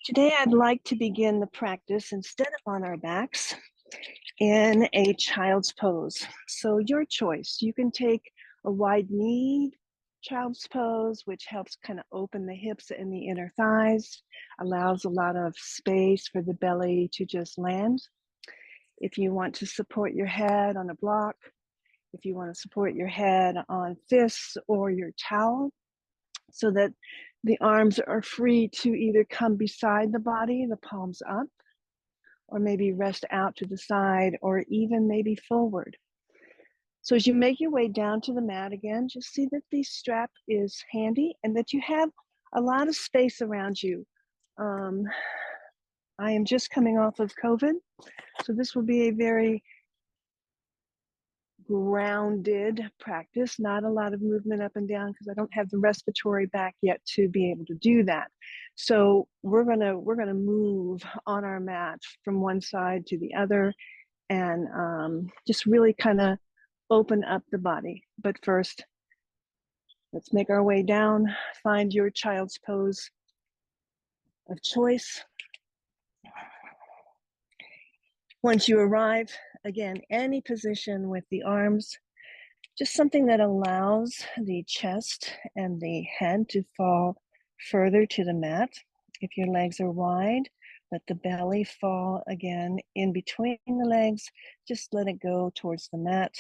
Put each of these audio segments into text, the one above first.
Today, I'd like to begin the practice instead of on our backs in a child's pose. So your choice, you can take a wide knee child's pose, which helps kind of open the hips and the inner thighs, allows a lot of space for the belly to just land. If you want to support your head on a block, if you want to support your head on fists or your towel, so that the arms are free to either come beside the body, the palms up, or maybe rest out to the side, or even maybe forward. So as you make your way down to the mat again, just see that the strap is handy and that you have a lot of space around you. I am just coming off of COVID, so this will be a very grounded practice, not a lot of movement up and down because I don't have the respiratory back yet to be able to do that. So we're gonna move on our mat from one side to the other and just really kind of open up the body. But first, let's make our way down, find your child's pose of choice. Once you arrive, again, any position with the arms, just something that allows the chest and the head to fall further to the mat. If your legs are wide, let the belly fall again in between the legs. Just let it go towards the mat.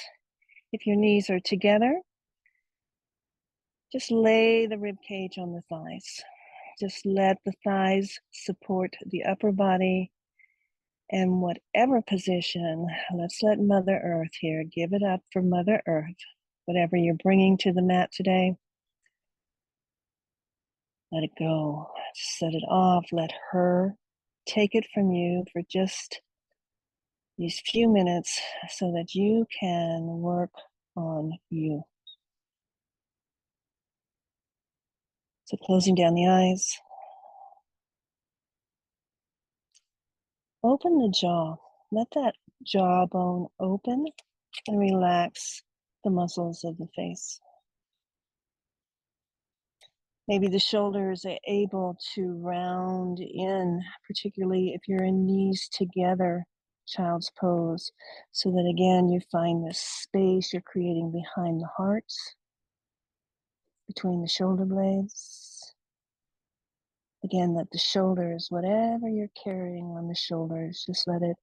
If your knees are together, just lay the rib cage on the thighs. Just let the thighs support the upper body. And whatever position, let's let Mother Earth here, give it up for Mother Earth. Whatever you're bringing to the mat today, let it go. Just set it off. Let her take it from you for just these few minutes so that you can work on you. So closing down the eyes. Open the jaw. Let that jawbone open and relax the muscles of the face. Maybe the shoulders are able to round in, particularly if you're in knees together, child's pose, so that again, you find this space you're creating behind the heart, between the shoulder blades. Again, let the shoulders, whatever you're carrying on the shoulders, just let it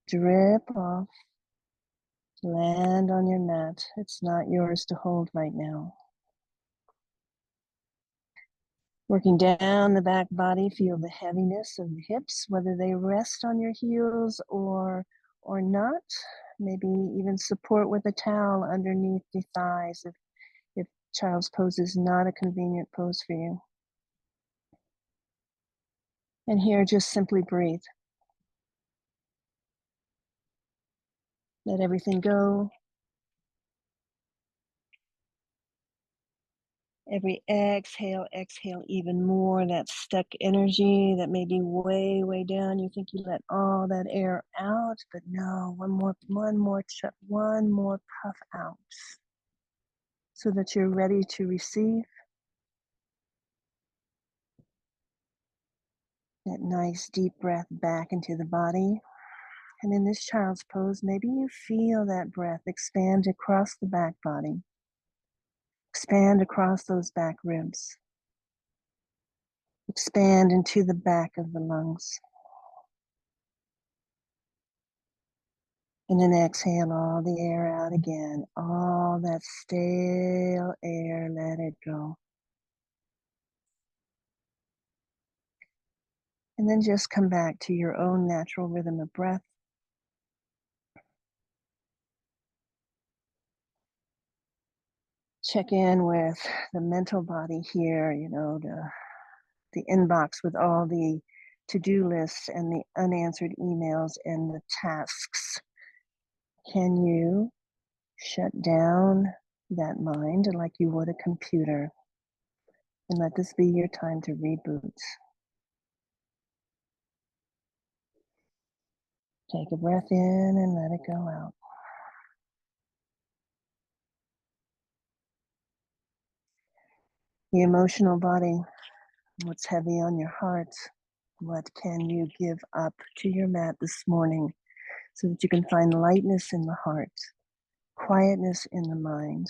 drip off, land on your mat. It's not yours to hold right now. Working down the back body, feel the heaviness of the hips, whether they rest on your heels or not. Maybe even support with a towel underneath the thighs if child's pose is not a convenient pose for you. And here, just simply breathe. Let everything go. Every exhale, exhale even more, that stuck energy that may be way, way down. You think you let all that air out, but no, one more puff out so that you're ready to receive that nice deep breath back into the body. And in this child's pose, maybe you feel that breath expand across the back body, expand across those back ribs, expand into the back of the lungs. And then exhale all the air out again. All that stale air, let it go. And then just come back to your own natural rhythm of breath. Check in with the mental body here, the inbox with all the to-do lists and the unanswered emails and the tasks. Can you shut down that mind like you would a computer and let this be your time to reboot? Take a breath in and let it go out. The emotional body, what's heavy on your heart, What can you give up to your mat this morning so that you can find lightness in the heart, quietness in the mind,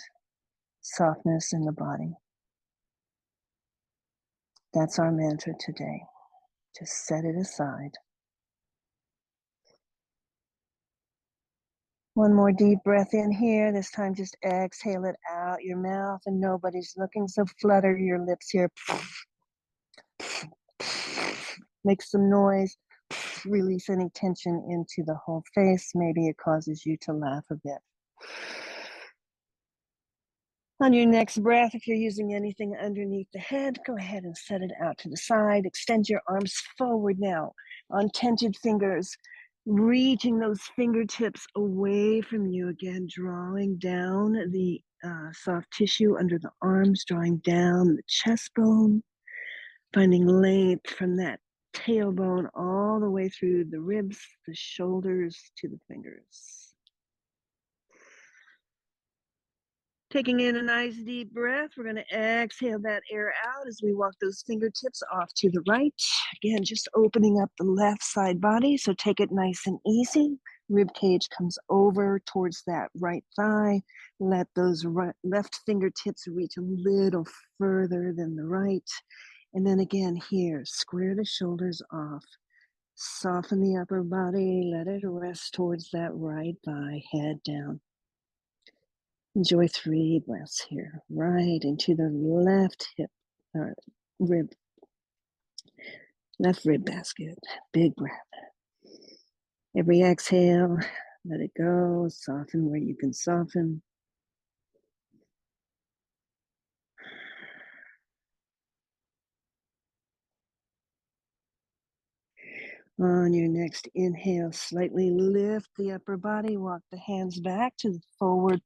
softness in the body? That's our mantra today. Just set it aside. One more deep breath in here. This time just exhale it out your mouth and nobody's looking, so flutter your lips here. Make some noise. Release any tension into the whole face. Maybe it causes you to laugh a bit. On your next breath, if you're using anything underneath the head, go ahead and set it out to the side. Extend your arms forward now on tented fingers, reaching those fingertips away from you again, drawing down the soft tissue under the arms, drawing down the chest bone, finding length from that tailbone all the way through the ribs, the shoulders to the fingers. Taking in a nice deep breath, we're going to exhale that air out as we walk those fingertips off to the right. Again, just opening up the left side body, so take it nice and easy. Rib cage comes over towards that right thigh. Let those left fingertips reach a little further than the right. And then again here, square the shoulders off. Soften the upper body, let it rest towards that right thigh, head down. Enjoy 3 breaths here, right into the left hip, or rib, left rib basket. Big breath. Every exhale, let it go. Soften where you can soften. On your next inhale, slightly lift the upper body. Walk the hands back to the forward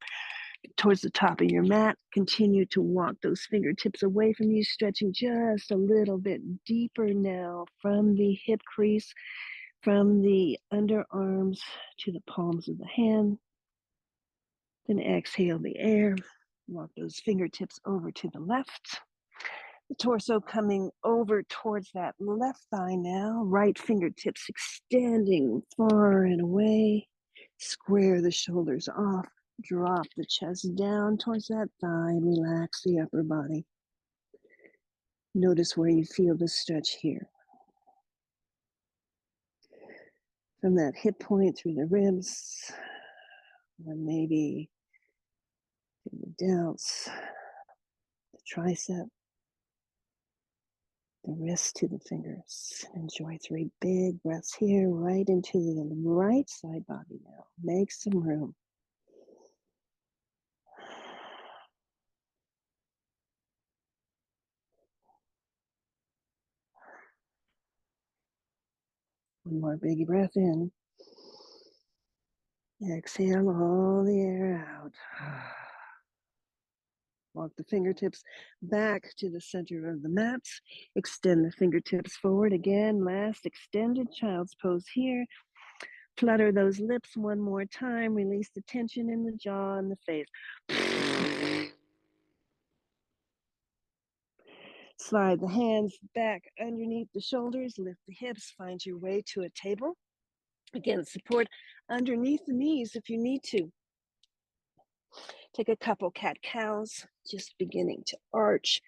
towards the top of your mat. Continue to walk those fingertips away from you, stretching just a little bit deeper now from the hip crease, from the underarms to the palms of the hand. Then exhale the air. Walk those fingertips over to the left. The torso coming over towards that left thigh now. Right fingertips extending far and away. Square the shoulders off. Drop the chest down towards that thigh. Relax the upper body. Notice where you feel the stretch here. From that hip point through the ribs, or maybe through the delts, the tricep, the wrist to the fingers. Enjoy 3 big breaths here, right into the right side body now. Make some room. One more big breath in. Exhale all the air out. Walk the fingertips back to the center of the mat. Extend the fingertips forward again. Last extended child's pose here. Flutter those lips one more time. Release the tension in the jaw and the face. Slide the hands back underneath the shoulders. Lift the hips. Find your way to a table. Again, support underneath the knees if you need to. Take a couple cat-cows, just beginning to arch.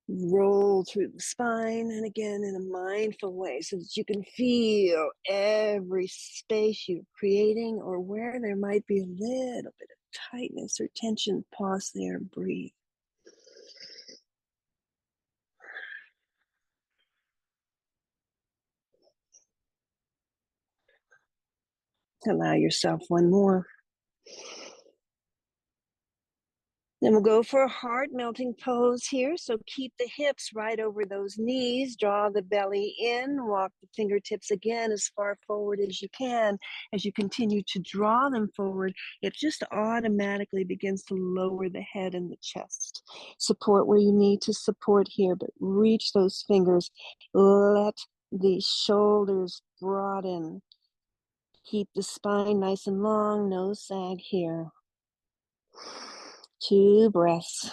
Roll through the spine, and again in a mindful way so that you can feel every space you're creating, or where there might be a little bit of tightness or tension. Pause there, breathe. Allow yourself one more. Then we'll go for a heart melting pose here. So keep the hips right over those knees. Draw the belly in. Walk the fingertips again as far forward as you can. As you continue to draw them forward, it just automatically begins to lower the head and the chest. Support where you need to support here, but reach those fingers. Let the shoulders broaden. Keep the spine nice and long. No sag here. 2 breaths.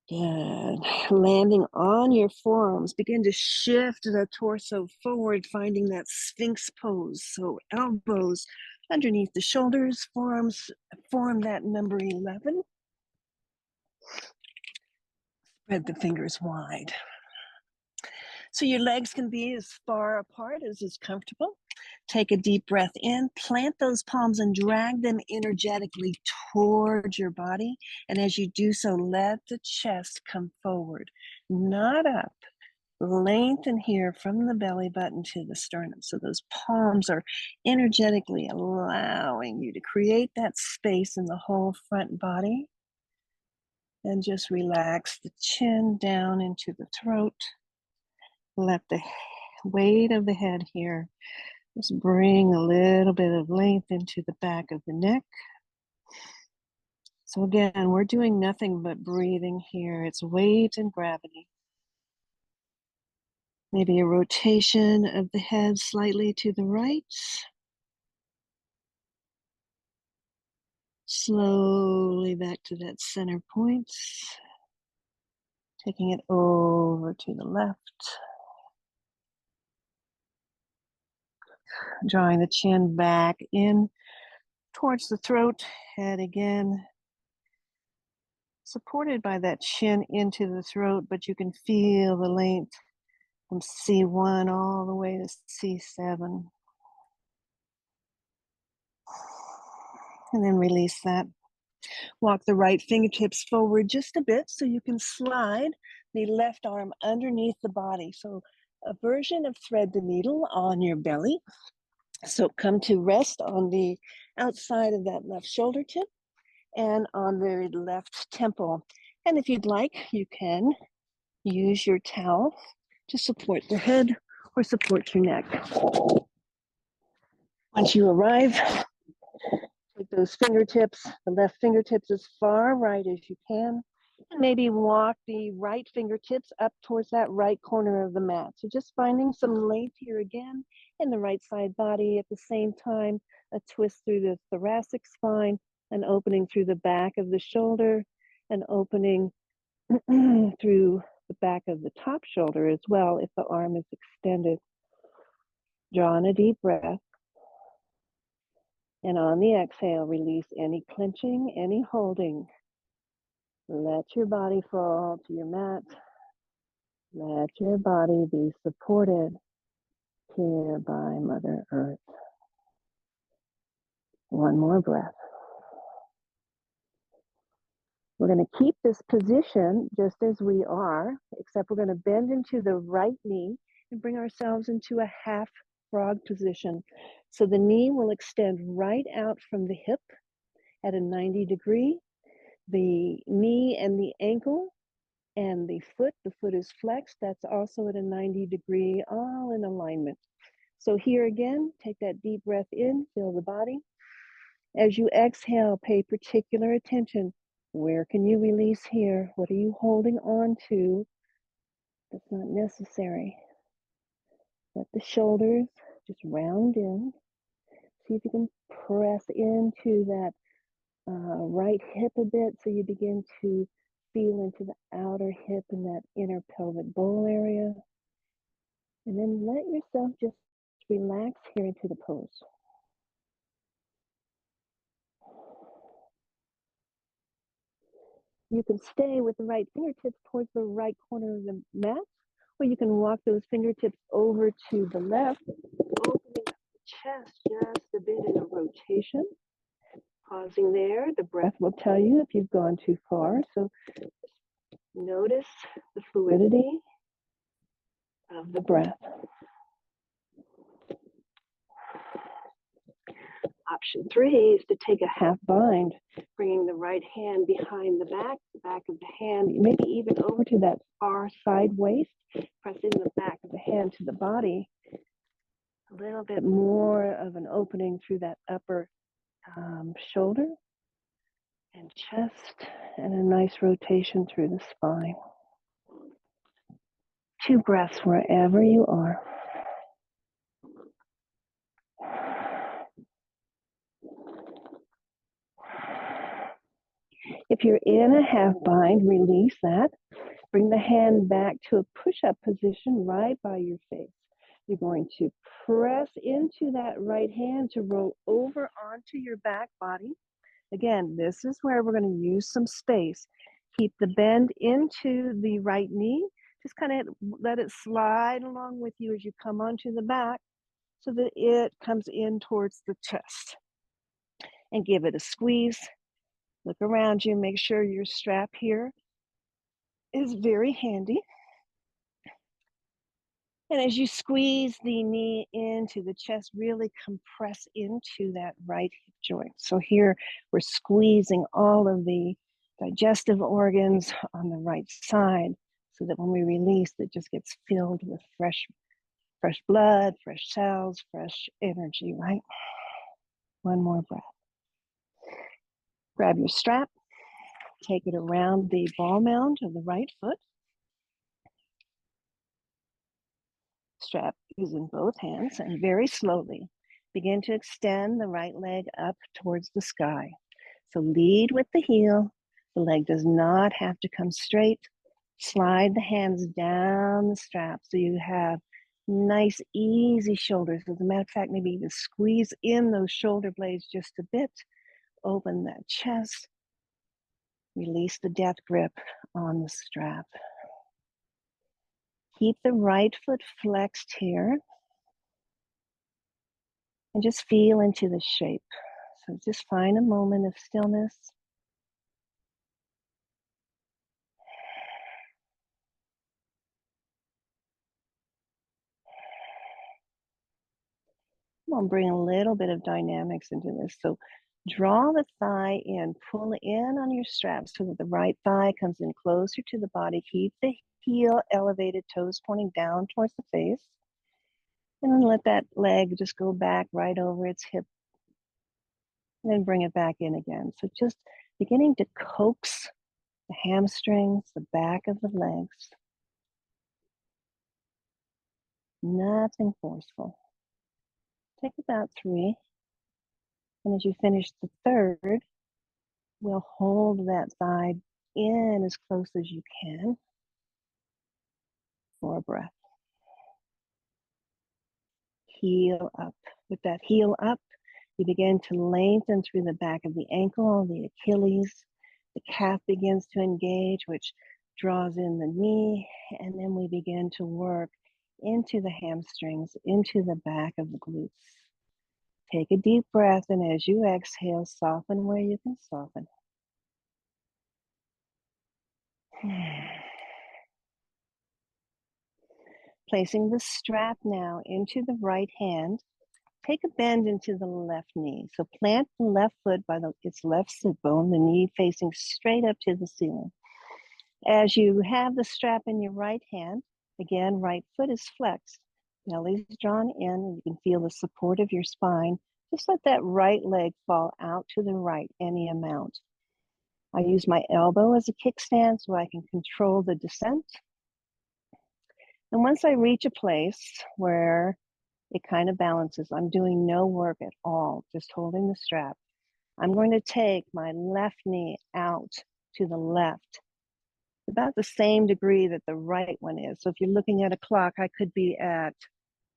Good. Landing on your forearms, begin to shift the torso forward, finding that Sphinx pose. So elbows underneath the shoulders, forearms form that number 11. Spread the fingers wide. So your legs can be as far apart as is comfortable. Take a deep breath in, plant those palms and drag them energetically towards your body. And as you do so, let the chest come forward, not up. Lengthen here from the belly button to the sternum. So those palms are energetically allowing you to create that space in the whole front body. And just relax the chin down into the throat. Let the weight of the head here just bring a little bit of length into the back of the neck. So again, we're doing nothing but breathing here. It's weight and gravity. Maybe a rotation of the head slightly to the right. Slowly back to that center point. Taking it over to the left. Drawing the chin back in towards the throat. Head again supported by that chin into the throat, but you can feel the length from C1 all the way to C7. And then release that. Walk the right fingertips forward just a bit so you can slide the left arm underneath the body. So a version of thread the needle on your belly. So come to rest on the outside of that left shoulder tip and on the left temple. And if you'd like, you can use your towel to support the head or support your neck. Once you arrive, take those fingertips, the left fingertips as far right as you can, and maybe walk the right fingertips up towards that right corner of the mat. So just finding some length here again in the right side body. At the same time, a twist through the thoracic spine, an opening through the back of the shoulder, an opening through the back of the top shoulder as well if the arm is extended. Draw in a deep breath. And on the exhale, release any clenching, any holding. Let your body fall to your mat. Let your body be supported here by Mother Earth. One more breath. We're going to keep this position just as we are, except we're going to bend into the right knee and bring ourselves into a half frog position. So the knee will extend right out from the hip at a 90 degree. The knee and the ankle and the foot is flexed. That's also at a 90 degree, all in alignment. So here again, take that deep breath in, feel the body. As you exhale, pay particular attention. Where can you release here? What are you holding on to that's not necessary? Let the shoulders just round in. See if you can press into that right hip a bit so you begin to feel into the outer hip and that inner pelvic bowl area. And then let yourself just relax here into the pose. You can stay with the right fingertips towards the right corner of the mat, or you can walk those fingertips over to the left, opening up the chest just a bit in a rotation. Pausing there, the breath will tell you if you've gone too far. So notice the fluidity of the breath. Option 3 is to take a half bind, bringing the right hand behind the back of the hand, maybe even over to that far side waist, pressing the back of the hand to the body. A little bit more of an opening through that upper shoulder and chest, and a nice rotation through the spine. 2 breaths wherever you are. If you're in a half bind, release that. Bring the hand back to a push-up position right by your face. You're going to press into that right hand to roll over onto your back body. Again, this is where we're going to use some space. Keep the bend into the right knee. Just kind of let it slide along with you as you come onto the back so that it comes in towards the chest. And give it a squeeze. Look around you, make sure your strap here is very handy. And as you squeeze the knee into the chest, really compress into that right hip joint. So here we're squeezing all of the digestive organs on the right side so that when we release, it just gets filled with fresh blood, fresh cells, fresh energy, right? One more breath. Grab your strap, take it around the ball mound of the right foot. Strap is in both hands, and very slowly begin to extend the right leg up towards the sky. So lead with the heel. The leg does not have to come straight. Slide the hands down the strap so you have nice, easy shoulders. As a matter of fact, maybe even squeeze in those shoulder blades just a bit. Open that chest. Release the death grip on the strap. Keep the right foot flexed here. And just feel into the shape. So just find a moment of stillness. I'm going to bring a little bit of dynamics into this. So draw the thigh in, pull in on your strap so that the right thigh comes in closer to the body. Keep the heel elevated, toes pointing down towards the face. And then let that leg just go back right over its hip. And then bring it back in again. So just beginning to coax the hamstrings, the back of the legs. Nothing forceful. Take about 3. And as you finish the third, we'll hold that thigh in as close as you can for a breath. Heel up. With that heel up, you begin to lengthen through the back of the ankle, the Achilles. The calf begins to engage, which draws in the knee. And then we begin to work into the hamstrings, into the back of the glutes. Take a deep breath, and as you exhale, soften where you can soften. Placing the strap now into the right hand, take a bend into the left knee. So plant the left foot by its left sit bone, the knee facing straight up to the ceiling. As you have the strap in your right hand, again, right foot is flexed. Belly's drawn in, and you can feel the support of your spine. Just let that right leg fall out to the right any amount. I use my elbow as a kickstand so I can control the descent. And once I reach a place where it kind of balances, I'm doing no work at all, just holding the strap. I'm going to take my left knee out to the left, about the same degree that the right one is. So if you're looking at a clock, I could be at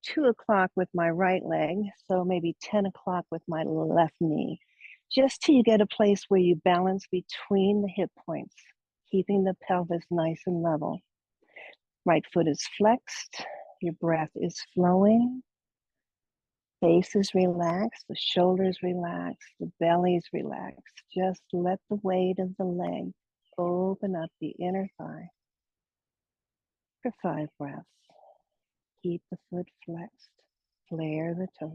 2 o'clock with my right leg, so maybe 10 o'clock with my left knee, just till you get a place where you balance between the hip points, keeping the pelvis nice and level. Right foot is flexed, your breath is flowing, face is relaxed, the shoulders relaxed, the belly's relaxed. Just let the weight of the leg open up the inner thigh for 5 breaths. Keep the foot flexed, flare the toes.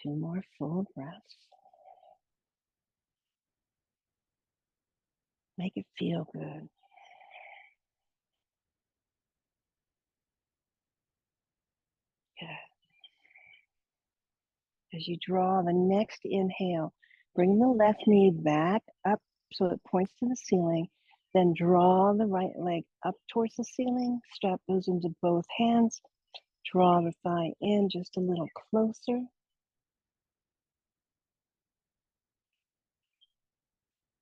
Two more full breaths. Make it feel good. Good. As you draw the next inhale, bring the left knee back up so it points to the ceiling. Then draw the right leg up towards the ceiling. Strap those into both hands. Draw the thigh in just a little closer.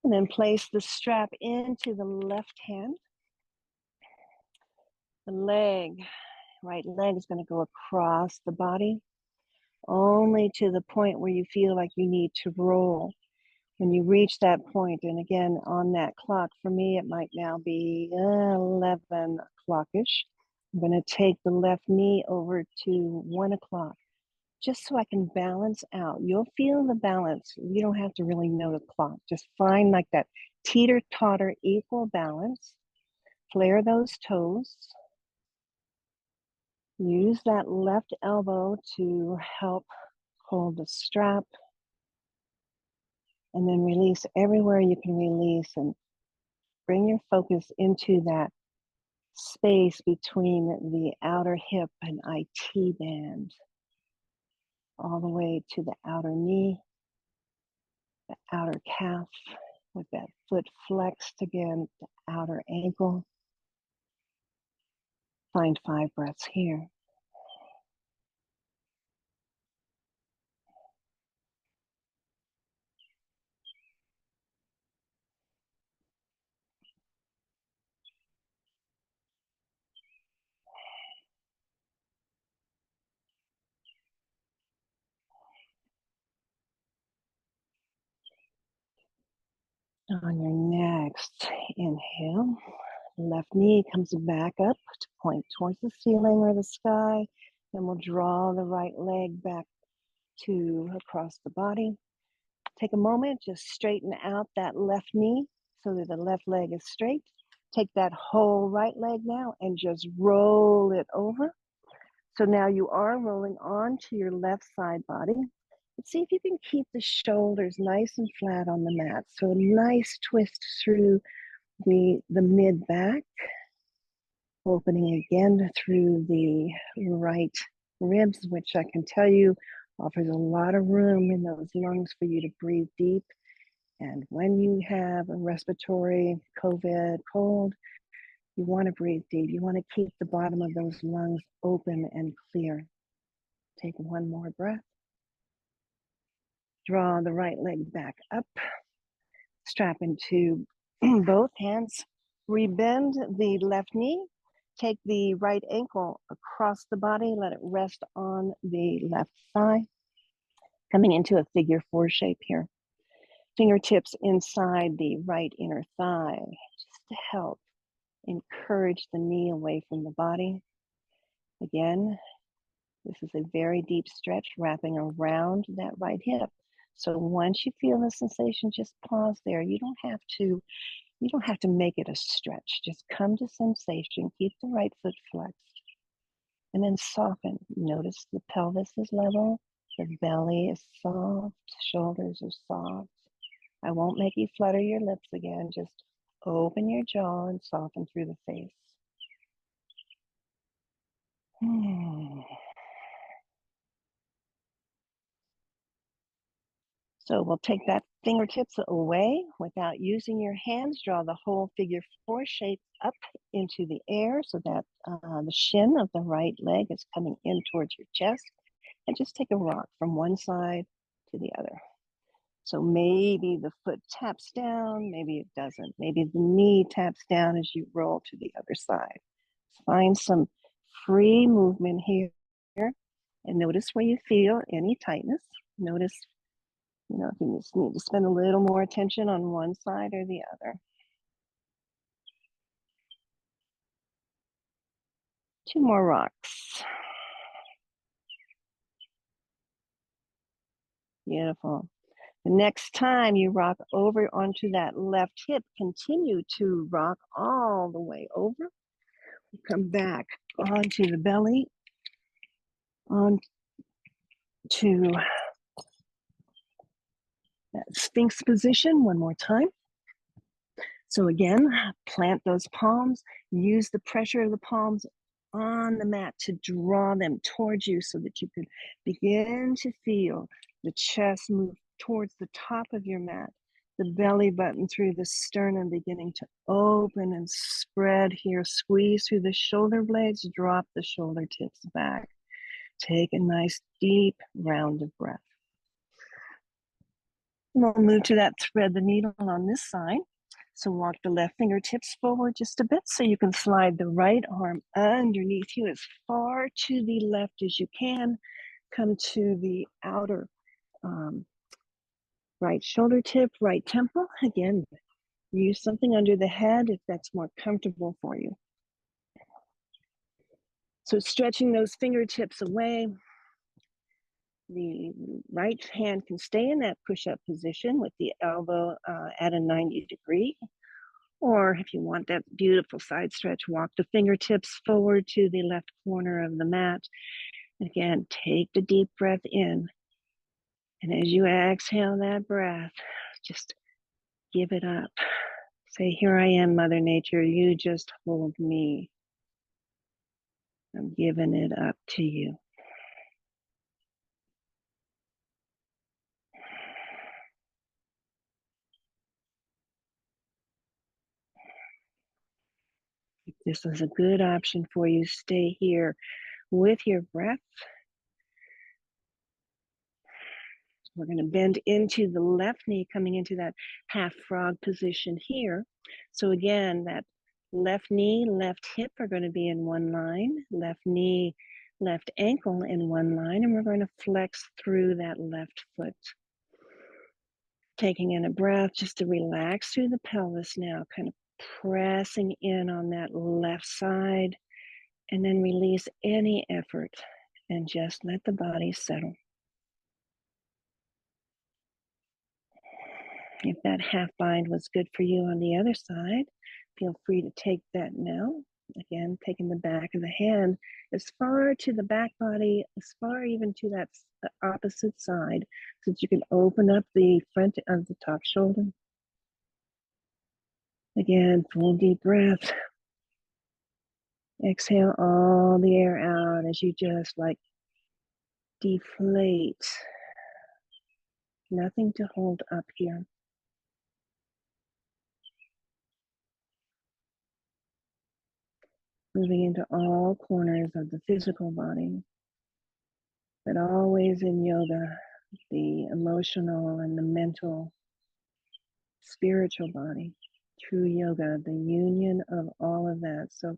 And then place the strap into the left hand. The leg, right leg is going to go across the body, only to the point where you feel like you need to roll. When you reach that point, and again, on that clock, for me, it might now be 11 o'clock-ish. I'm going to take the left knee over to 1 o'clock, just so I can balance out. You'll feel the balance. You don't have to really know the clock. Just find like that teeter-totter equal balance. Flare those toes. Use that left elbow to help hold the strap. And then release everywhere you can release, and bring your focus into that space between the outer hip and IT band, all the way to the outer knee, the outer calf, with that foot flexed again, the outer ankle. Find 5 breaths here. On your next inhale, left knee comes back up to point towards the ceiling or the sky. Then we'll draw the right leg back to across the body. Take a moment, just straighten out that left knee so that the left leg is straight. Take that whole right leg now and just roll it over. So now you are rolling onto your left side body. Let's see if you can keep the shoulders nice and flat on the mat. So a nice twist through the mid back, opening again through the right ribs, which I can tell you offers a lot of room in those lungs for you to breathe deep. And when you have a respiratory COVID cold, you want to breathe deep. You want to keep the bottom of those lungs open and clear. Take one more breath. Draw the right leg back up. Strap into both hands. Rebend the left knee. Take the right ankle across the body. Let it rest on the left thigh. Coming into a figure 4 shape here. Fingertips inside the right inner thigh, just to help encourage the knee away from the body. Again, this is a very deep stretch wrapping around that right hip. So once you feel the sensation, just pause there. You don't have to make it a stretch. Just come to sensation. Keep the right foot flexed. And then soften. Notice the pelvis is level. The belly is soft. Shoulders are soft. I won't make you flutter your lips again. Just open your jaw and soften through the face. So we'll take that fingertips away without using your hands. Draw the whole figure 4 shape up into the air so that the shin of the right leg is coming in towards your chest. And just take a rock from one side to the other. So maybe the foot taps down, maybe it doesn't. Maybe the knee taps down as you roll to the other side. Find some free movement here and notice where you feel any tightness. Notice, if you just need to spend a little more attention on one side or the other. 2 more rocks. Beautiful. The next time you rock over onto that left hip, continue to rock all the way over. Come back onto the belly, onto that Sphinx position one more time. So again, plant those palms, use the pressure of the palms on the mat to draw them towards you so that you can begin to feel the chest move towards the top of your mat the belly button through the sternum beginning to open and spread here. Squeeze through the shoulder blades, drop the shoulder tips back. Take a nice deep round of breath. And we'll move to that thread the needle on this side. So walk the left fingertips forward just a bit so you can slide the right arm underneath you as far to the left as you can. Come to the outer right shoulder tip, right temple. Again, use something under the head if that's more comfortable for you. So stretching those fingertips away. The right hand can stay in that push-up position with the elbow at a 90 degree. Or if you want that beautiful side stretch, walk the fingertips forward to the left corner of the mat. Again, take the deep breath in. And as you exhale that breath, just give it up. Say, here I am, Mother Nature. You just hold me. I'm giving it up to you. If this is a good option for you, stay here with your breath. We're going to bend into the left knee, coming into that half frog position here. So again, that left knee, left hip are going to be in one line, left knee, left ankle in one line, and we're going to flex through that left foot. Taking in a breath just to relax through the pelvis now, kind of pressing in on that left side, and then release any effort and just let the body settle. If that half bind was good for you on the other side, feel free to take that now. Again, taking the back of the hand as far to the back body, as far even to that the opposite side, so that you can open up the front of the top shoulder. Again, full deep breath. Exhale all the air out as you just like deflate. Nothing to hold up here. Moving into all corners of the physical body, but always in yoga, the emotional and the mental, spiritual body, true yoga, the union of all of that. So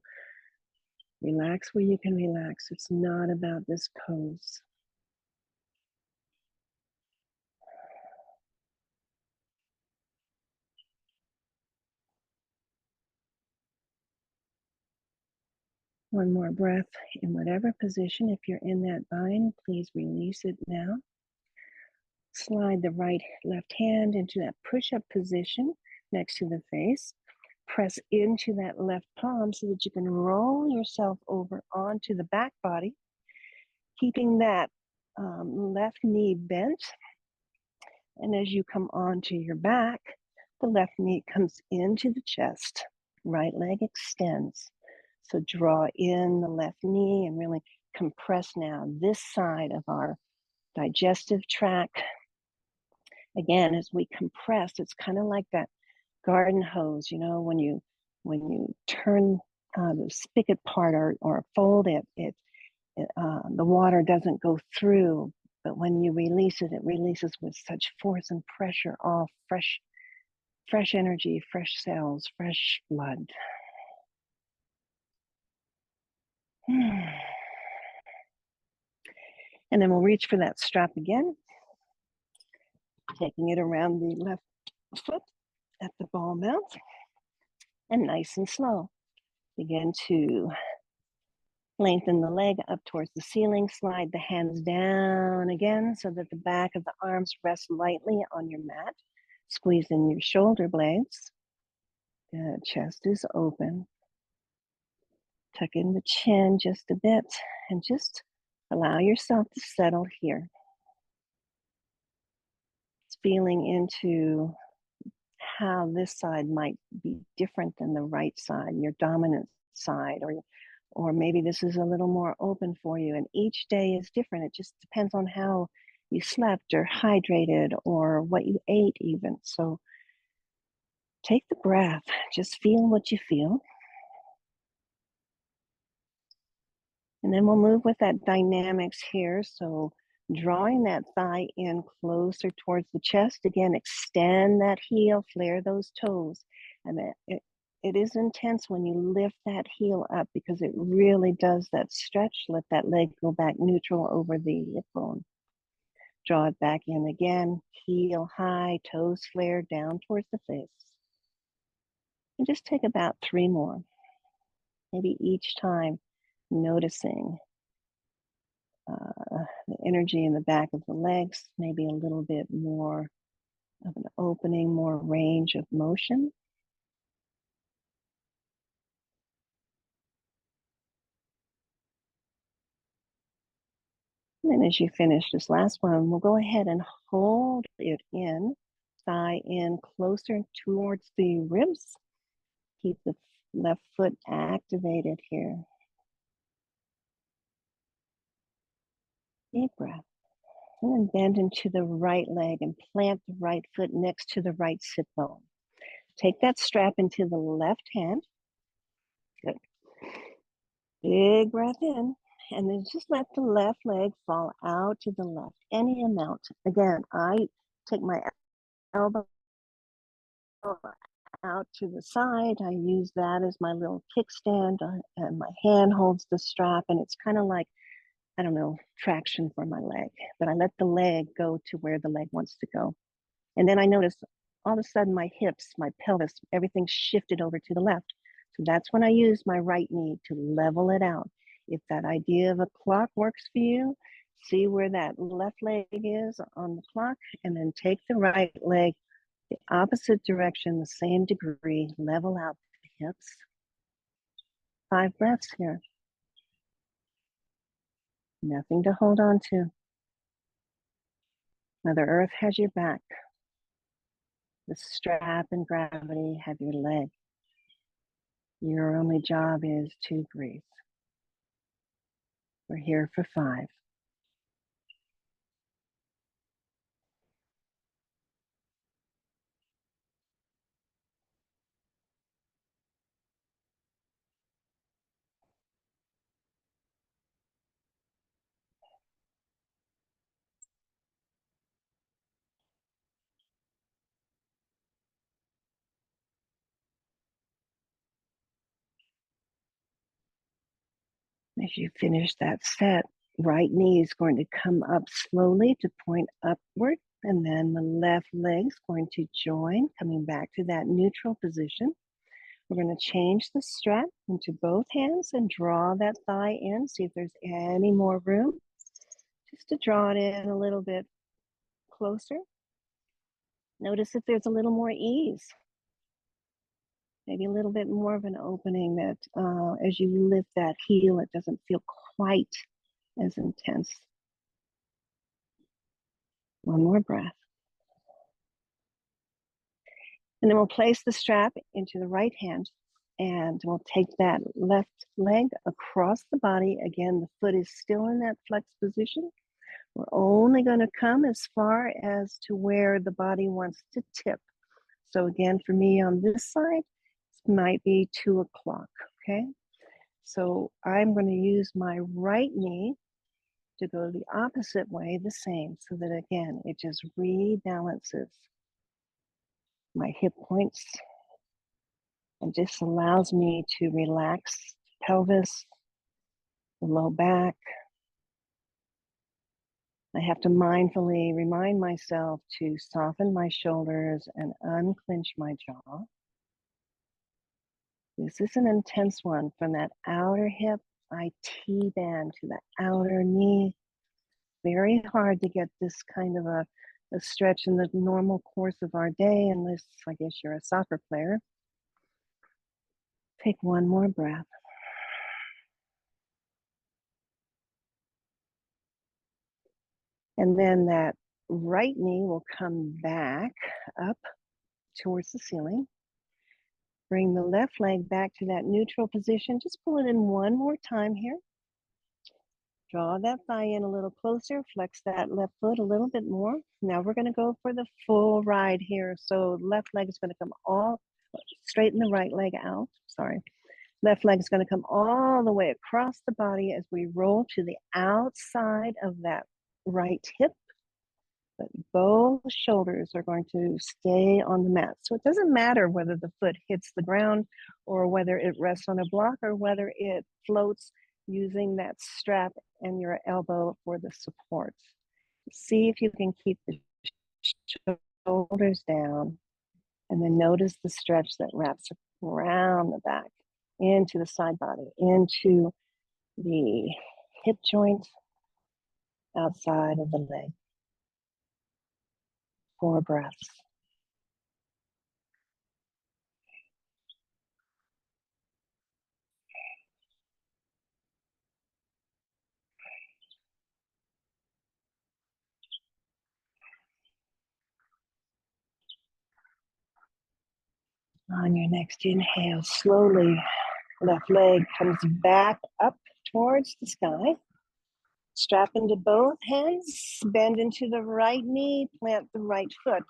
relax where you can relax. It's not about this pose. One more breath in whatever position. If you're in that bind, please release it now. Slide the left hand into that push-up position next to the face. Press into that left palm so that you can roll yourself over onto the back body, keeping that left knee bent. And as you come onto your back, the left knee comes into the chest. Right leg extends. So draw in the left knee and really compress now this side of our digestive tract. Again, as we compress, it's kind of like that garden hose, you know, when you turn the spigot part or fold it, the water doesn't go through, but when you release it, it releases with such force and pressure, all fresh energy, fresh cells, fresh blood. And then we'll reach for that strap again, taking it around the left foot at the ball mount, and nice and slow. Begin to lengthen the leg up towards the ceiling, slide the hands down again so that the back of the arms rest lightly on your mat. Squeeze in your shoulder blades. The chest is open. Tuck in the chin just a bit and just allow yourself to settle here. It's feeling into how this side might be different than the right side, your dominant side, or maybe this is a little more open for you. And each day is different. It just depends on how you slept or hydrated or what you ate even. So Take the breath. Just feel what you feel. And then we'll move with that dynamics here. So drawing that thigh in closer towards the chest. Again, extend that heel, flare those toes. And it is intense when you lift that heel up because it really does that stretch. Let that leg go back neutral over the hip bone. Draw it back in again. Heel high, toes flared down towards the face. And just take about 3 more. Maybe each time noticing the energy in the back of the legs, maybe a little bit more of an opening, more range of motion. And then as you finish this last one, we'll go ahead and hold it in, thigh in closer towards the ribs. Keep the left foot activated here. Deep breath. And then bend into the right leg and plant the right foot next to the right sit bone. Take that strap into the left hand. Good. Big breath in. And then just let the left leg fall out to the left, any amount. Again, I take my elbow out to the side. I use that as my little kickstand, and my hand holds the strap, and it's kind of like, I don't know, traction for my leg. But I let the leg go to where the leg wants to go. And then I notice all of a sudden my hips, my pelvis, everything shifted over to the left. So that's when I use my right knee to level it out. If that idea of a clock works for you, see where that left leg is on the clock, and then take the right leg the opposite direction, the same degree, level out the hips. 5 breaths here. Nothing to hold on to. Mother Earth has your back. The strap and gravity have your leg. Your only job is to breathe. We're here for 5. As you finish that set, right knee is going to come up slowly to point upward, and then the left leg's going to join, coming back to that neutral position. We're going to change the strap into both hands and draw that thigh in. See if there's any more room. Just to draw it in a little bit closer. Notice if there's a little more ease. Maybe a little bit more of an opening that as you lift that heel, it doesn't feel quite as intense. One more breath. And then we'll place the strap into the right hand, and we'll take that left leg across the body. Again, the foot is still in that flex position. We're only going to come as far as to where the body wants to tip. So again, for me on this side, it might be 2 o'clock, okay? So I'm going to use my right knee to go the opposite way, the same, so that again, it just rebalances my hip points and just allows me to relax the pelvis, the low back. I have to mindfully remind myself to soften my shoulders and unclench my jaw. This is an intense one. From that outer hip, I T-band to the outer knee. Very hard to get this kind of a stretch in the normal course of our day, unless I guess you're a soccer player. Take one more breath. And then that right knee will come back up towards the ceiling. Bring the left leg back to that neutral position. Just pull it in one more time here. Draw that thigh in a little closer. Flex that left foot a little bit more. Now we're going to go for the full ride here. So left leg is going to come all Straighten the right leg out. Sorry. Left leg is going to come all the way across the body as we roll to the outside of that right hip. But both shoulders are going to stay on the mat. So it doesn't matter whether the foot hits the ground or whether it rests on a block or whether it floats using that strap and your elbow for the support. See if you can keep the shoulders down, and then notice the stretch that wraps around the back, into the side body, into the hip joint, outside of the leg. 4 breaths. On your next inhale, slowly, left leg comes back up towards the sky. Strap into both hands, bend into the right knee, plant the right foot.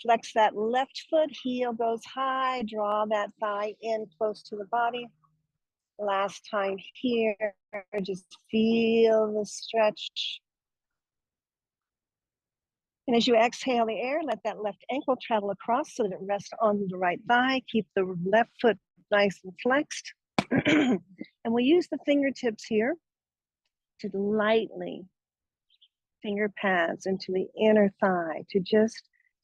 Flex that left foot, heel goes high, draw that thigh in close to the body. Last time here, just feel the stretch. And as you exhale the air, let that left ankle travel across so that it rests on the right thigh. Keep the left foot nice and flexed. And we use the fingertips here to lightly finger pads into the inner thigh to just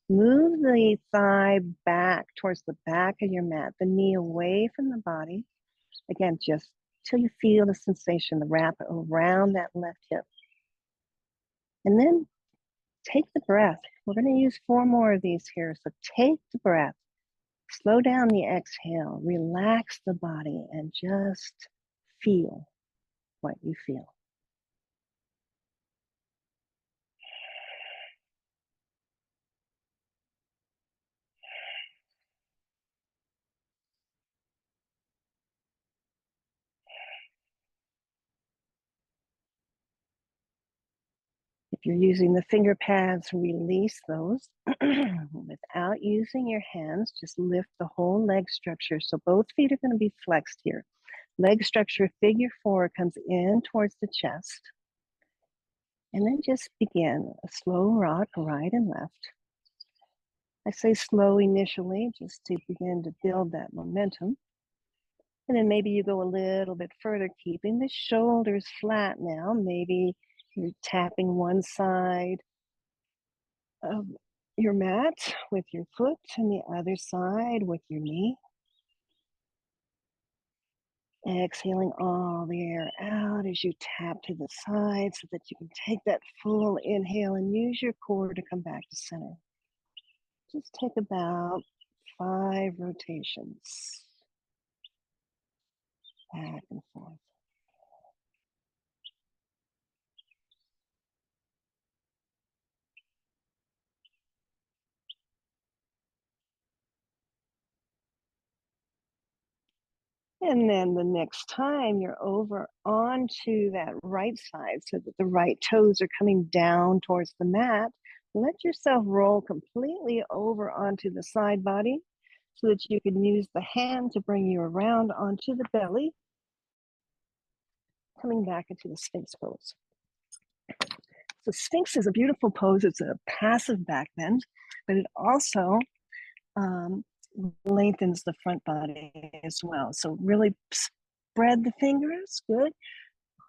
move the thigh back towards the back of your mat, the knee away from the body. Again, just till you feel the sensation, the wrap around that left hip. And then take the breath. We're going to use 4 more of these here. So take the breath, slow down the exhale, relax the body, and just feel what you feel. If you're using the finger pads, release those. Without using your hands, just lift the whole leg structure. So both feet are going to be flexed here. Leg structure, figure 4 comes in towards the chest. And then just begin a slow rock right and left. I say slow initially just to begin to build that momentum. And then maybe you go a little bit further, keeping the shoulders flat now. Maybe you're tapping one side of your mat with your foot and the other side with your knee. Exhaling all the air out as you tap to the side so that you can take that full inhale and use your core to come back to center. Just take about 5 rotations back and forth. And then the next time you're over onto that right side so that the right toes are coming down towards the mat, let yourself roll completely over onto the side body so that you can use the hand to bring you around onto the belly, coming back into the Sphinx pose. So Sphinx is a beautiful pose. It's a passive back bend, but it also lengthens the front body as well. So really spread the fingers, good.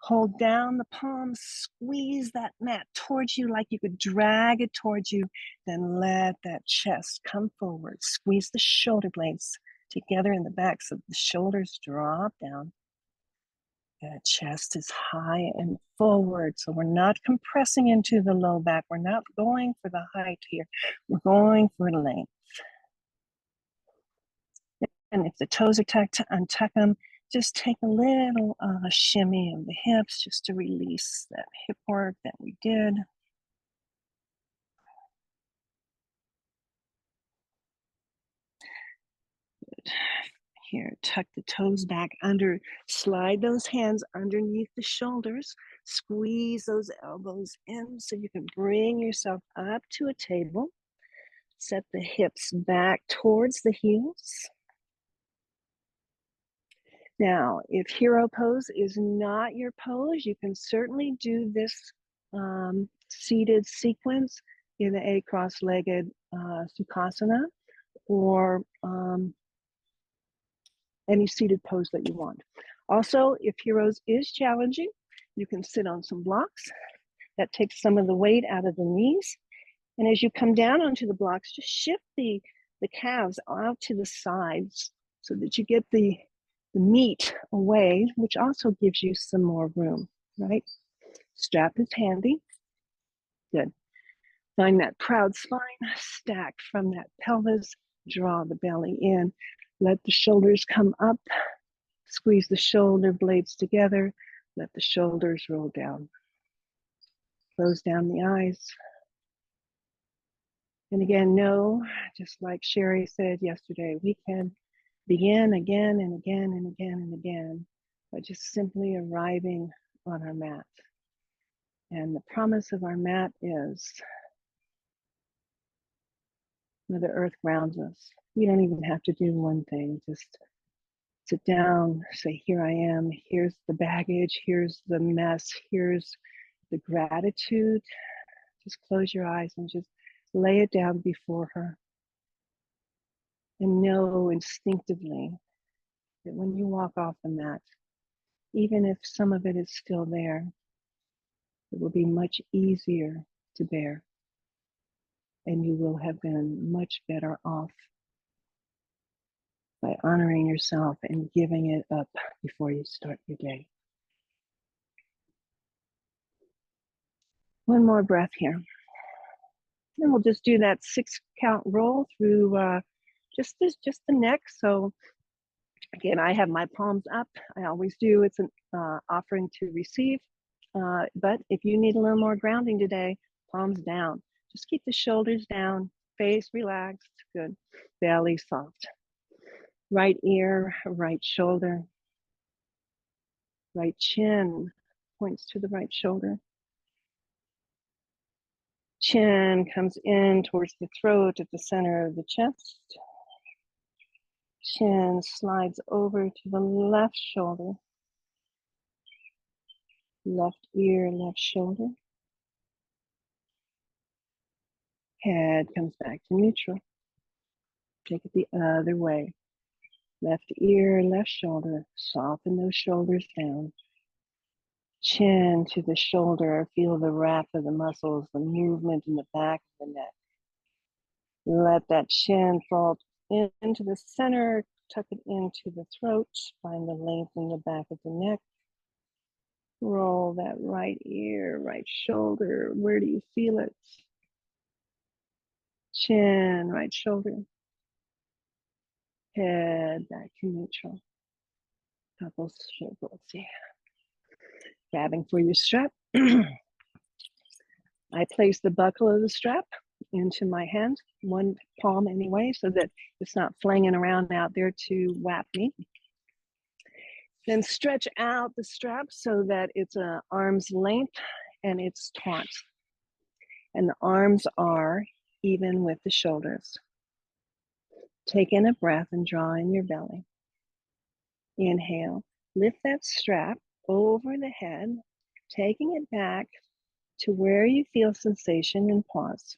Hold down the palms, squeeze that mat towards you like you could drag it towards you. Then let that chest come forward. Squeeze the shoulder blades together in the back so the shoulders drop down. The chest is high and forward, so we're not compressing into the low back. We're not going for the height here. We're going for length. And if the toes are tucked, untuck them. Just take a little shimmy of the hips just to release that hip work that we did. Good. Here, tuck the toes back under, slide those hands underneath the shoulders, squeeze those elbows in so you can bring yourself up to a table. Set the hips back towards the heels. Now, if hero pose is not your pose, you can certainly do this seated sequence in a cross-legged Sukhasana or any seated pose that you want. Also, if heroes is challenging, you can sit on some blocks. That takes some of the weight out of the knees. And as you come down onto the blocks, just shift the calves out to the sides so that you get the meat away, which also gives you some more room, right? Strap is handy. Good. Find that proud spine stacked from that pelvis. Draw the belly in. Let the shoulders come up. Squeeze the shoulder blades together. Let the shoulders roll down. Close down the eyes. And again, know, just like Sherry said yesterday, we can begin again and again and again and again by just simply arriving on our mat. And the promise of our mat is Mother Earth grounds us. You don't even have to do one thing. Just sit down, say, here I am, here's the baggage, here's the mess, here's the gratitude. Just close your eyes and just lay it down before her. And know instinctively that when you walk off the mat, even if some of it is still there, it will be much easier to bear. And you will have been much better off by honoring yourself and giving it up before you start your day. One more breath here. And we'll just do that 6 count roll through just the neck. So again, I have my palms up. I always do. It's an offering to receive. But if you need a little more grounding today, palms down. Just keep the shoulders down, face relaxed, good. Belly soft. Right ear, right shoulder. Right chin points to the right shoulder. Chin comes in towards the throat at the center of the chest. Chin slides over to the left shoulder. Left ear, left shoulder. Head comes back to neutral. Take it the other way. Left ear, left shoulder. Soften those shoulders down. Chin to the shoulder. Feel the wrap of the muscles, the movement in the back of the neck. Let that chin fall into the center. Tuck it into the throat. Find the length in the back of the neck. Roll that right ear, right shoulder. Where do you feel it? Chin, right shoulder. Head back to neutral. Couple circles, yeah. Grabbing for your strap. I place the buckle of the strap into my hand, one palm anyway, so that it's not flinging around out there to whap me. Then stretch out the strap so that it's an arm's length and it's taut. And the arms are even with the shoulders. Take in a breath and draw in your belly. Inhale, lift that strap over the head, taking it back to where you feel sensation and pause.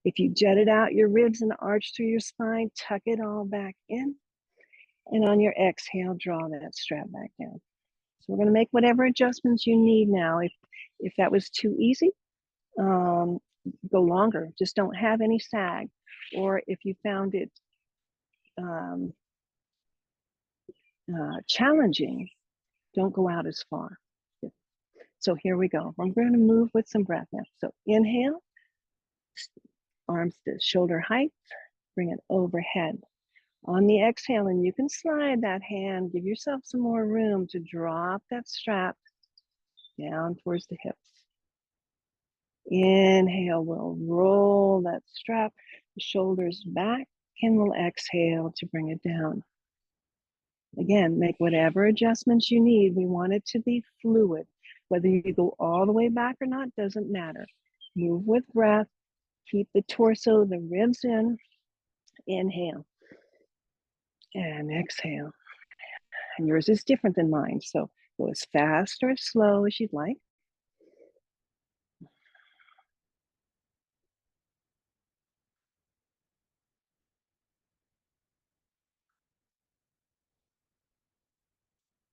If you jutted out your ribs and arch through your spine, tuck it all back in. And on your exhale, draw that strap back down. So we're going to make whatever adjustments you need now. If that was too easy, go longer. Just don't have any sag. Or if you found it challenging, don't go out as far. So here we go. I'm going to move with some breath now. So inhale, arms to shoulder height, bring it overhead. On the exhale, and you can slide that hand, give yourself some more room to drop that strap down towards the hips. Inhale, we'll roll that strap, the shoulders back, and we'll exhale to bring it down. Again, make whatever adjustments you need. We want it to be fluid. Whether you go all the way back or not doesn't matter. Move with breath, Keep the torso, the ribs in. Inhale and exhale. And yours is different than mine, so go as fast or as slow as you'd like.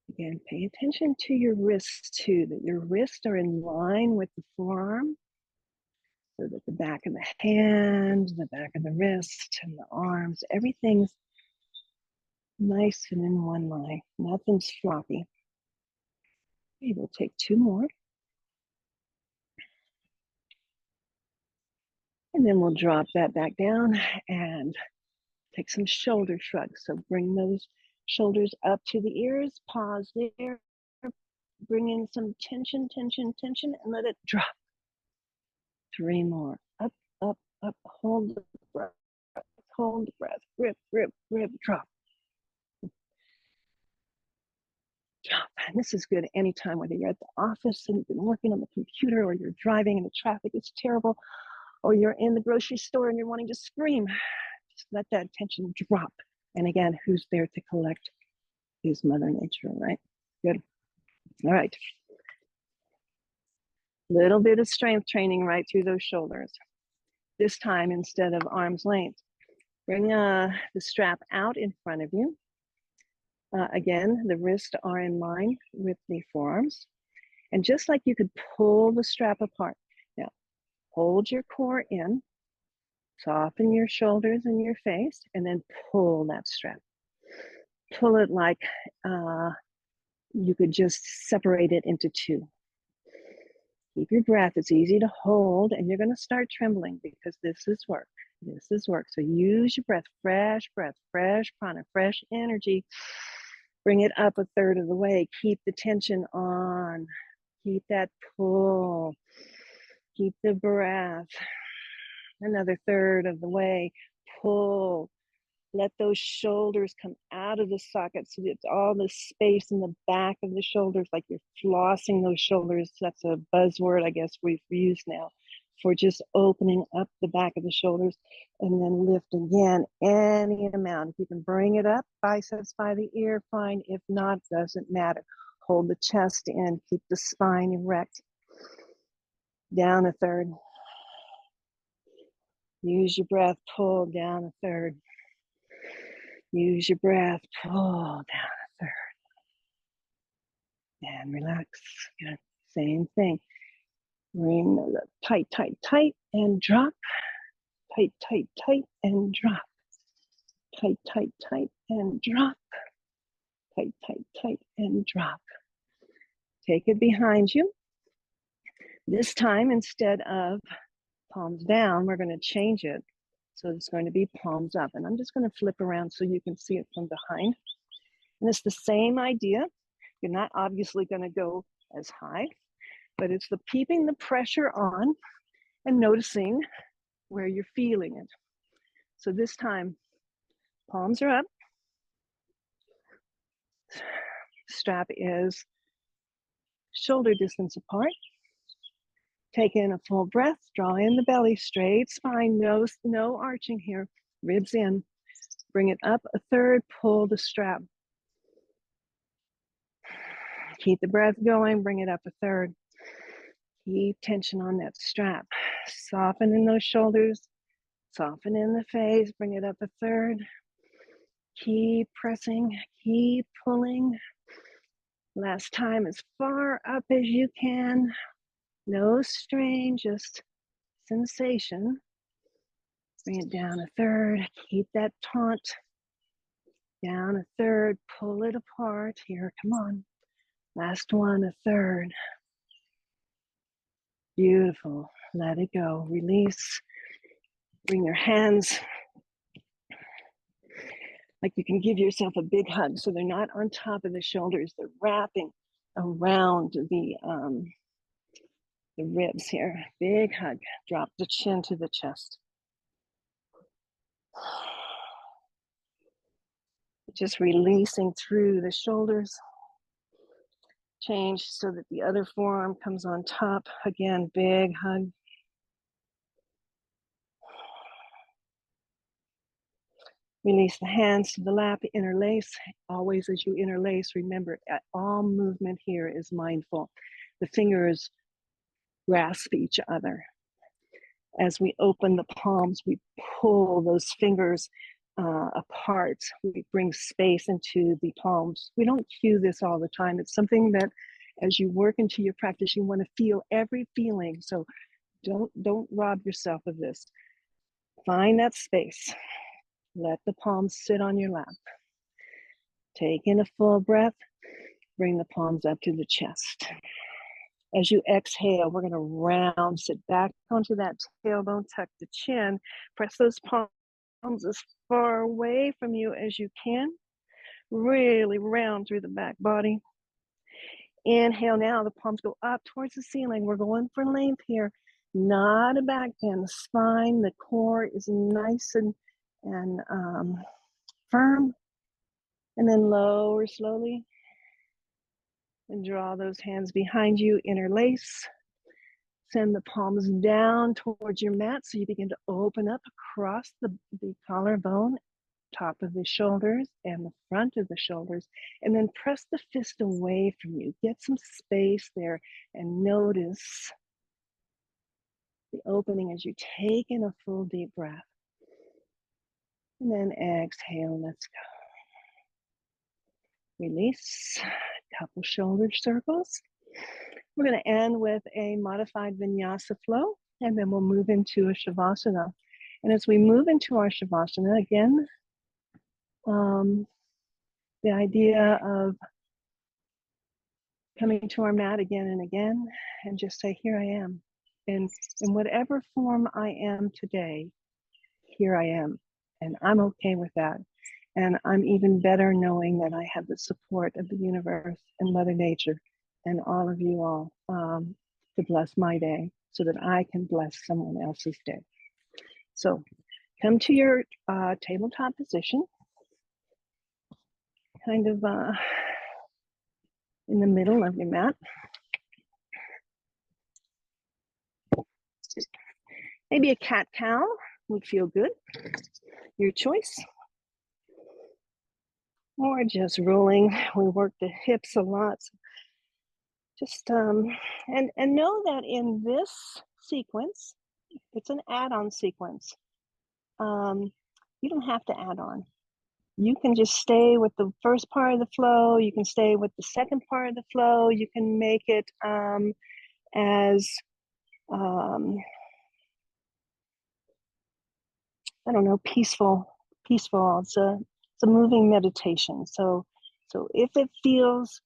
Again, pay attention to your wrists too, that your wrists are in line with the forearm, so that the back of the hand, the back of the wrist, and the arms, everything's nice and in one line. Nothing's floppy. Okay, we'll take 2 more. And then we'll drop that back down and take some shoulder shrugs. So bring those shoulders up to the ears, pause there, bring in some tension, tension, tension, and let it drop. 3 more. Up, up, up, hold the breath, hold the breath, grip, grip, grip, drop. Drop. And this is good anytime, whether you're at the office and you've been working on the computer, or you're driving and the traffic is terrible, or you're in the grocery store and you're wanting to scream. Just let that tension drop. And again, who's there to collect? Is Mother Nature, right? Good. All right. Little bit of strength training right through those shoulders. This time, instead of arm's length, bring the strap out in front of you. Again, the wrists are in line with the forearms. And just like you could pull the strap apart. Now, hold your core in, soften your shoulders and your face, and then pull that strap. Pull it like you could just separate it into 2. Keep your breath. It's easy to hold, and you're going to start trembling because this is work. This is work. So use your breath, fresh prana, fresh energy. Bring it up 1/3 of the way. Keep the tension on. Keep that pull. Keep the breath. Another 1/3 of the way. Pull. Let those shoulders come out of the socket so that all the space in the back of the shoulders, like you're flossing those shoulders. That's a buzzword I guess we've used now for just opening up the back of the shoulders, and then lift again any amount. If you can bring it up, biceps by the ear, fine. If not, doesn't matter. Hold the chest in, keep the spine erect. Down 1/3. Use your breath, pull down 1/3. Use your breath, pull down 1/3. And relax. Good. Same thing. Bring those up tight, tight, tight, and drop. Tight, tight, tight, and drop. Tight, tight, tight, and drop. Tight, tight, tight, and drop. Take it behind you. This time, instead of palms down, we're going to change it. So it's going to be palms up. And I'm just going to flip around so you can see it from behind. And it's the same idea. You're not obviously going to go as high, but it's the keeping the pressure on and noticing where you're feeling it. So this time, palms are up. Strap is shoulder distance apart. Take in a full breath, draw in the belly, straight spine, no arching here, ribs in. Bring it up 1/3, pull the strap. Keep the breath going, bring it up 1/3. Keep tension on that strap. Soften in those shoulders, soften in the face, bring it up 1/3. Keep pressing, keep pulling. Last time, as far up as you can. No strain, just sensation. Bring it down 1/3. Keep that taunt. Down 1/3. Pull it apart. Here, come on. Last one, 1/3. Beautiful. Let it go. Release. Bring your hands like you can give yourself a big hug. So they're not on top of the shoulders. They're wrapping around the ribs here. Big hug. Drop the chin to the chest. Just releasing through the shoulders. Change so that the other forearm comes on top. Again, big hug. Release the hands to the lap, interlace. Always as you interlace, remember all movement here is mindful. The fingers grasp each other. As we open the palms, we pull those fingers apart. We bring space into the palms. We don't cue this all the time. It's something that as you work into your practice, you want to feel every feeling. So don't rob yourself of this. Find that space. Let the palms sit on your lap. Take in a full breath. Bring the palms up to the chest. As you exhale, we're going to round, sit back onto that tailbone, tuck the chin, press those palms as far away from you as you can. Really round through the back body. Inhale now, the palms go up towards the ceiling. We're going for length here, not a back bend. The spine, the core is nice and firm. And then lower slowly. And draw those hands behind you, interlace. Send the palms down towards your mat so you begin to open up across the collarbone, top of the shoulders and the front of the shoulders, and then press the fist away from you. Get some space there and notice the opening as you take in a full deep breath. And then exhale, let's go. Release, couple shoulder circles. We're going to end with a modified vinyasa flow, and then we'll move into a shavasana. And as we move into our shavasana, again, the idea of coming to our mat again and again, and just say, here I am. And in whatever form I am today, here I am. And I'm okay with that. And I'm even better knowing that I have the support of the universe and Mother Nature and all of you all to bless my day so that I can bless someone else's day. So come to your tabletop position, kind of in the middle of your mat. Maybe a cat-cow would feel good, your choice. Or just rolling. We work the hips a lot. So just and know that in this sequence, it's an add-on sequence. You don't have to add on. You can just stay with the first part of the flow. You can stay with the second part of the flow. You can make it as I don't know, peaceful. It's a moving meditation. So if it feels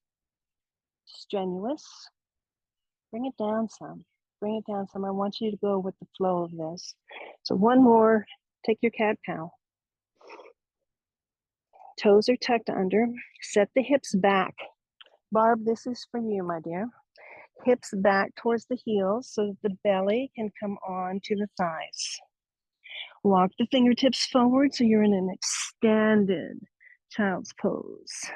strenuous, bring it down some. Bring it down some. I want you to go with the flow of this. So one more. Take your cat-cow. Toes are tucked under. Set the hips back. Barb, this is for you, my dear. Hips back towards the heels so that the belly can come on to the thighs. Walk the fingertips forward so you're in an extended child's pose.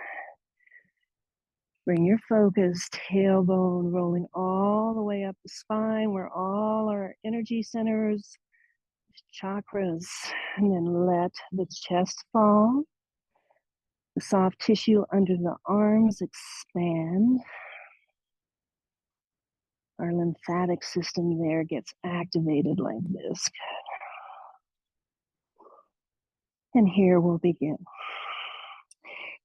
Bring your focus, tailbone rolling all the way up the spine where all our energy centers, chakras, and then let the chest fall. The soft tissue under the arms expand. Our lymphatic system there gets activated like this. And here we'll begin.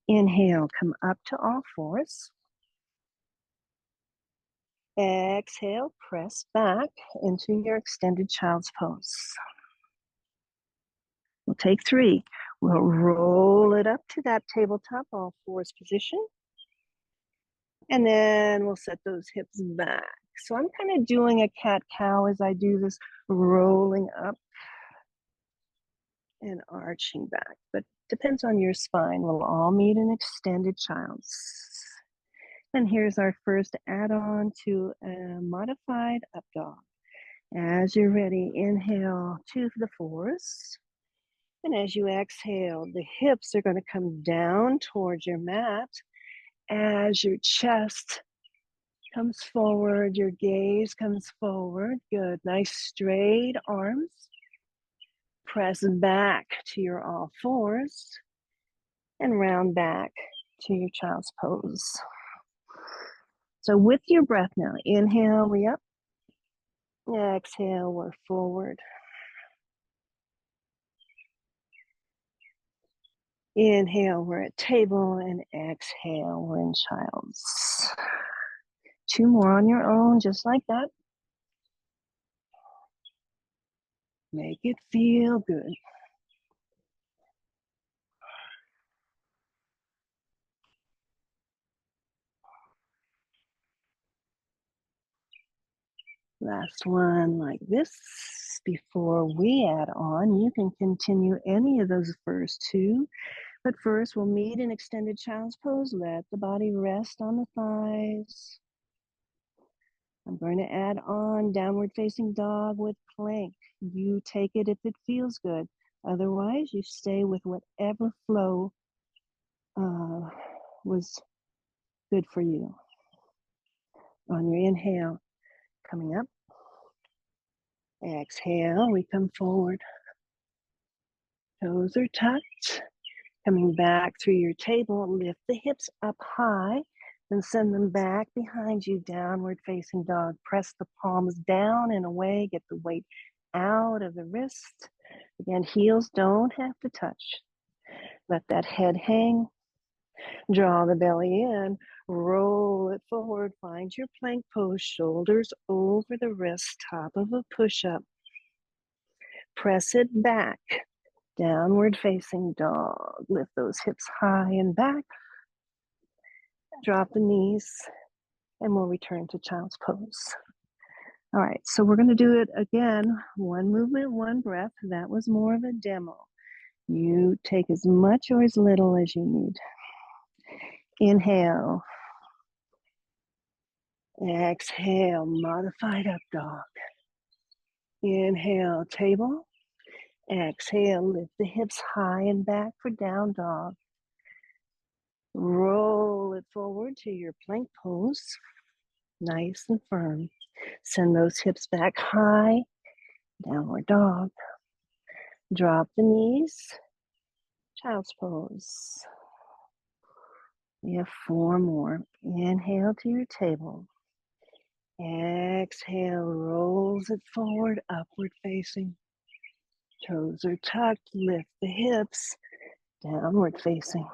Inhale, come up to all fours. Exhale, press back into your extended child's pose. We'll take 3. We'll roll it up to that tabletop, all fours position. And then we'll set those hips back. So I'm kind of doing a cat-cow as I do this, rolling up and arching back. But depends on your spine. We'll all meet in extended child's. And here's our first add-on to a modified up dog. As you're ready, inhale to the fours. And as you exhale, the hips are going to come down towards your mat. As your chest comes forward, your gaze comes forward. Good. Nice straight arms. Press back to your all fours and round back to your child's pose. So with your breath now, inhale, we up. Exhale, we're forward. Inhale, we're at table, and exhale, we're in child's. 2 more on your own, just like that. Make it feel good. Last one like this. Before we add on, you can continue any of those first 2. But first, we'll meet in extended child's pose. Let the body rest on the thighs. I'm going to add on downward facing dog with plank. You take it if it feels good. Otherwise, you stay with whatever flow was good for you. On your inhale, coming up. Exhale, we come forward. Toes are tucked. Coming back through your table, lift the hips up high, then send them back behind you, downward facing dog. Press the palms down and away, get the weight out of the wrist. Again, heels don't have to touch. Let that head hang. Draw the belly in, roll it forward, find your plank pose, shoulders over the wrist, top of a push-up. Press it back, downward facing dog. Lift those hips high and back. Drop the knees, and we'll return to child's pose. All right, so we're going to do it again. 1 movement, 1 breath. That was more of a demo. You take as much or as little as you need. Inhale. Exhale, modified up dog. Inhale, table. Exhale, lift the hips high and back for down dog. Roll it forward to your plank pose. Nice and firm. Send those hips back high. Downward dog. Drop the knees. Child's pose. We have 4 more. Inhale to your table. Exhale, rolls it forward, upward facing. Toes are tucked, lift the hips, downward facing.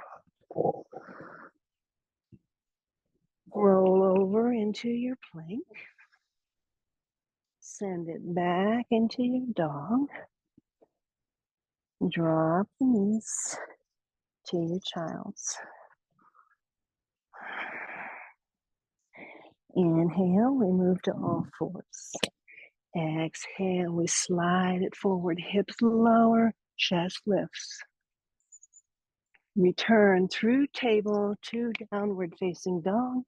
Roll over into your plank. Send it back into your dog. Drop the knees to your child's. Inhale, we move to all fours. Exhale, we slide it forward, hips lower, chest lifts. Return through table to downward facing dog.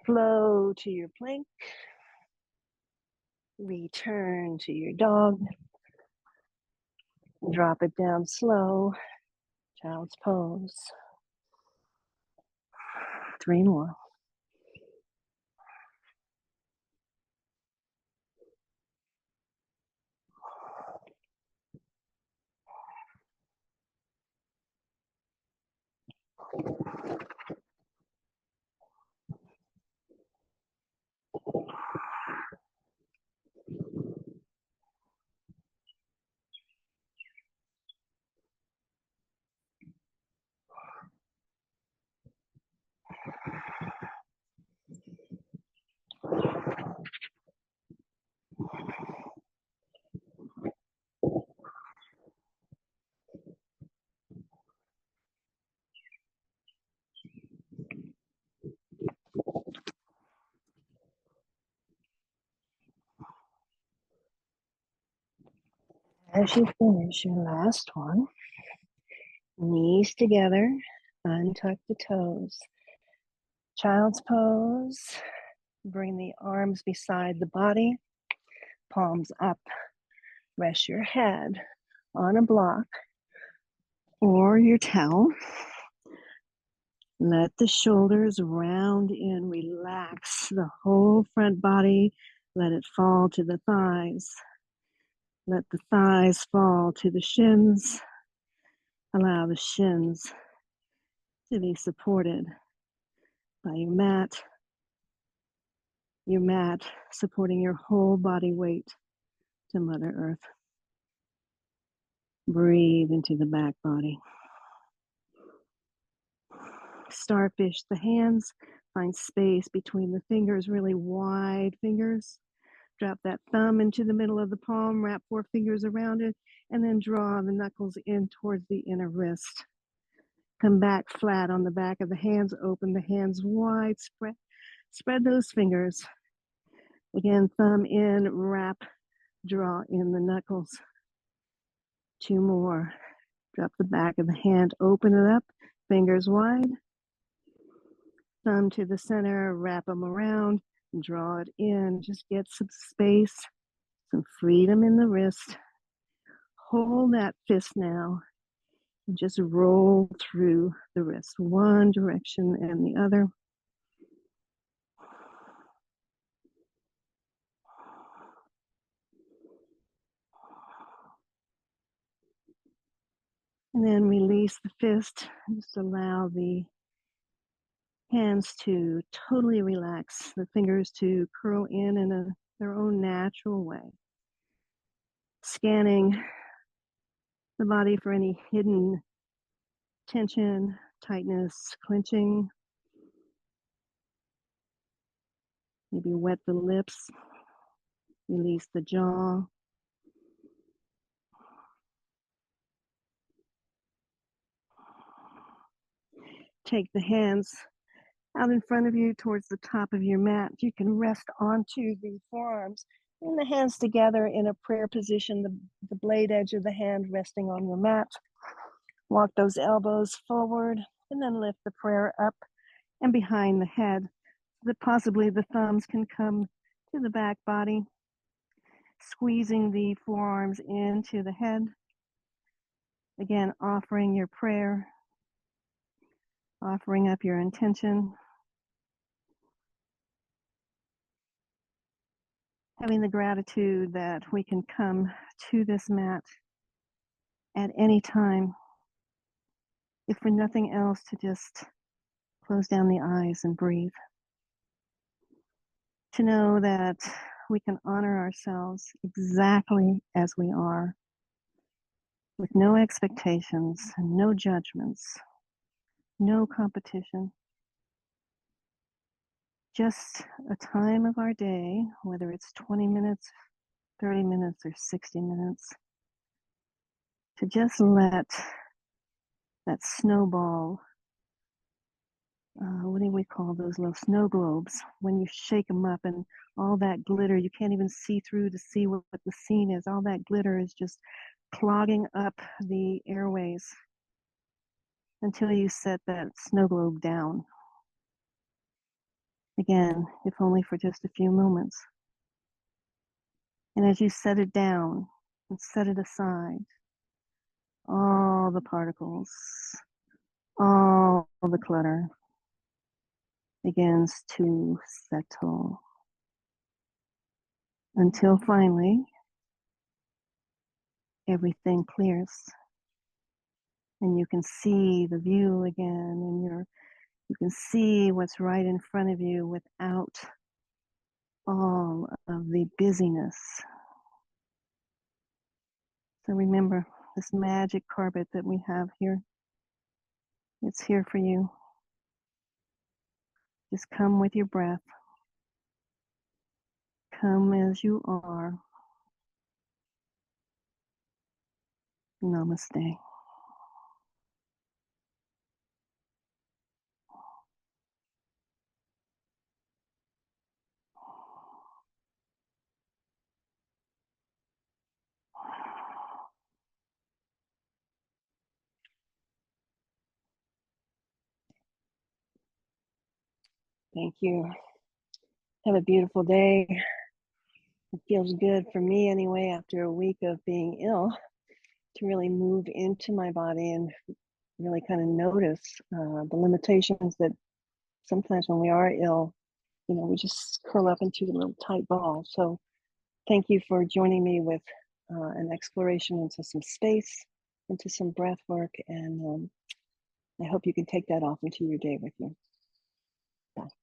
Flow to your plank. Return to your dog. Drop it down slow. Child's pose. 3 more. As you finish your last one, knees together, untuck the toes. Child's pose, bring the arms beside the body, palms up. Rest your head on a block or your towel. Let the shoulders round in, relax the whole front body. Let it fall to the thighs. Let the thighs fall to the shins. Allow the shins to be supported by your mat supporting your whole body weight to Mother Earth. Breathe into the back body. Starfish the hands. Find space between the fingers, really wide fingers. Drop that thumb into the middle of the palm, wrap 4 fingers around it, and then draw the knuckles in towards the inner wrist. Come back flat on the back of the hands, open the hands wide, spread those fingers. Again, thumb in, wrap, draw in the knuckles. 2 more. Drop the back of the hand, open it up, fingers wide. Thumb to the center, wrap them around, draw it in. Just get some space, some freedom in the wrist. Hold that fist now and just roll through the wrist, one direction and the other. And then release the fist. Just allow the hands to totally relax, the fingers to curl in their own natural way. Scanning the body for any hidden tension, tightness, clenching. Maybe wet the lips, release the jaw. Take the hands out in front of you towards the top of your mat. You can rest onto the forearms and the hands together in a prayer position, the blade edge of the hand resting on your mat. Walk those elbows forward and then lift the prayer up and behind the head. That possibly the thumbs can come to the back body, squeezing the forearms into the head. Again, offering your prayer, offering up your intention. Having the gratitude that we can come to this mat at any time, if for nothing else, to just close down the eyes and breathe. To know that we can honor ourselves exactly as we are, with no expectations, no judgments, no competition. Just a time of our day, whether it's 20 minutes, 30 minutes, or 60 minutes, to just let that snowball, what do we call those little snow globes, when you shake them up and all that glitter, you can't even see through to see what the scene is. All that glitter is just clogging up the airways until you set that snow globe down. Again, if only for just a few moments. And as you set it down and set it aside, all the particles, all the clutter begins to settle until finally everything clears and you can see the view again, and you can see what's right in front of you without all of the busyness. So remember, this magic carpet that we have here, it's here for you. Just come with your breath. Come as you are. Namaste. Thank you. Have a beautiful day. It feels good for me anyway, after a week of being ill, to really move into my body and really kind of notice the limitations that sometimes when we are ill, we just curl up into a little tight ball. So thank you for joining me with an exploration into some space, into some breath work, and I hope you can take that off into your day with you. Bye.